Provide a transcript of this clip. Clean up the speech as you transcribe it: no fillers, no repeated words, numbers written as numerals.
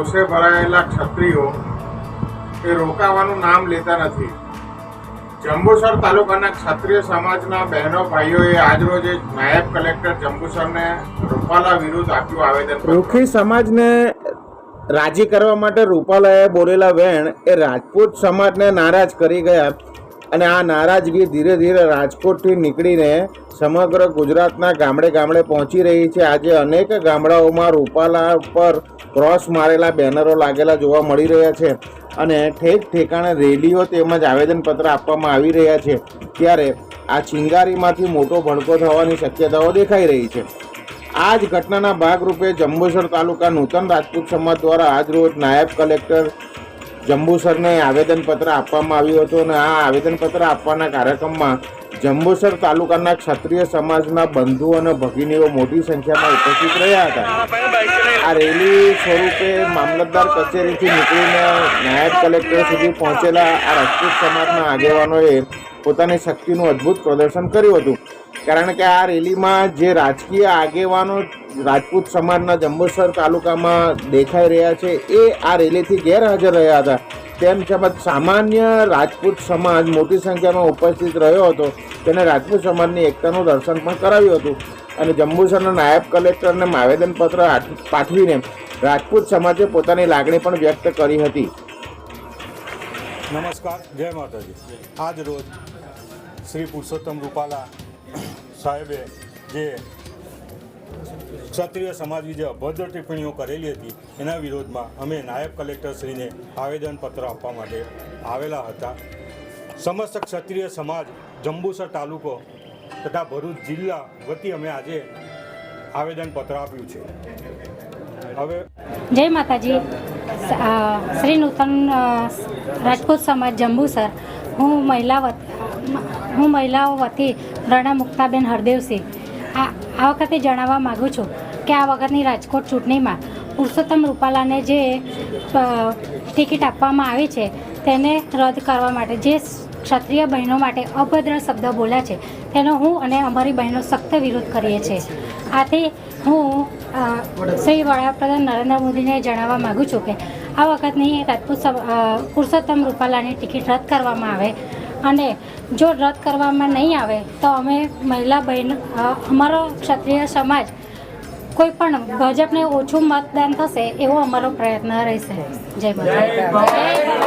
રોષે ભરાયેલા ક્ષત્રિયો એ રોકાવાનું નામ લેતા નથી। જંબુસર તાલુકાના ક્ષત્રિય સમાજના બહેનો ભાઈઓએ આજરોજ નાયબ કલેક્ટર જંબુસરને રૂપાલા વિરુદ્ધ આપ્યું આવેદન। રૂખી સમાજને રાજી કરવા માટે રૂપાલાએ બોલેલા વેણ એ રાજપૂત સમાજને નારાજ કરી ગયા અને આ નારાજગી ધીરે ધીરે રાજકોટથી નીકળીને સમગ્ર ગુજરાતના ગામડે ગામડે પહોંચી રહી છે। આજે અનેક ગામડાઓમાં રૂપાલા પર ક્રોસ મારેલા બેનરો લાગેલા જોવા મળી રહ્યા છે અને ઠેક ઠેકાણે રેલીઓ તેમજ આવેદનપત્ર આપવામાં આવી રહ્યા છે। ત્યારે આ ચિંગારીમાંથી મોટો ભડકો થવાની શક્યતાઓ દેખાઈ રહી છે। આ જ ઘટનાના ભાગરૂપે જંબુસર તાલુકા નૂતન રાજપૂત સમાજ દ્વારા આજરોજ નાયબ કલેક્ટર જંબુસરને આવેદનપત્ર આપવામાં આવ્યું હતું અને આ આવેદનપત્ર આપવાના કાર્યક્રમમાં જંબુસર તાલુકાના ક્ષત્રિય સમાજના બંધુ અને ભગીનીઓ મોટી સંખ્યામાં ઉપસ્થિત રહ્યા હતા। આ રેલી સ્વરૂપે મામલતદાર કચેરીથી નીકળીને નાયબ કલેક્ટર સુધી પહોંચેલા આ રાજપૂત સમાજના આગેવાનોએ પોતાની શક્તિનું અદ્ભુત પ્રદર્શન કર્યું હતું, કારણ કે આ રેલીમાં જે રાજકીય આગેવાનો રાજપૂત સમાજના જંબુસર તાલુકામાં દેખાઈ રહ્યા છે એ આ રેલીથી ગેરહાજર રહ્યા હતા। તેમ છતાં સામાન્ય રાજપૂત સમાજ મોટી સંખ્યામાં ઉપસ્થિત રહ્યો હતો, તેને રાજપૂત સમાજની એકતાનું દર્શન પણ કરાવ્યું હતું અને જંબુસરના નાયબ કલેક્ટરને આવેદનપત્ર પાઠવીને રાજપૂત સમાજે પોતાની લાગણી પણ વ્યક્ત કરી હતી। નમસ્કાર, જય માતાજી। આજ રોજ શ્રી પુરુષોત્તમ રૂપાલા સાહેબે જે ક્ષત્રિય સમાજ વિશે અભદ્ર ટિપ્પણીઓ કરેલી હતી એના વિરોધમાં અમે નાયબ કલેક્ટરશ્રીને આવેદનપત્ર આપવા માટે આવેલા હતા। સમસ્ત ક્ષત્રિય સમાજ જંબુસર તાલુકો તથા ભરૂચ જિલ્લા વતી અમે આજે આવેદનપત્ર આપ્યું છે। હવે જય માતાજી। શ્રી નૂતન રાજપૂત સમાજ જંબુસર, હું મહિલાઓ વતી રણા મુક્તાબેન હરદેવસિંહ આ વખતે જણાવવા માગું છું કે આ વખતની રાજકોટ ચૂંટણીમાં પુરુષોત્તમ રૂપાલાને જે ટિકિટ આપવામાં આવી છે તેને રદ કરવા માટે જે ક્ષત્રિય બહેનો માટે અભદ્ર શબ્દ બોલ્યા છે તેનો હું અને અમારી બહેનો સખ્ત વિરોધ કરીએ છીએ। આથી હું શ્રી વડાપ્રધાન નરેન્દ્ર મોદીને જણાવવા માગું છું કે આ વખતની પુરુષોત્તમ રૂપાલાની ટિકિટ રદ કરવામાં આવે અને જો રદ કરવામાં નહીં આવે તો અમે મહિલા બહેન અમારો ક્ષત્રિય સમાજ કોઈ પણ ભાજપને ઓછું મતદાન થશે એવો અમારો પ્રયત્ન રહેશે। જય માતા।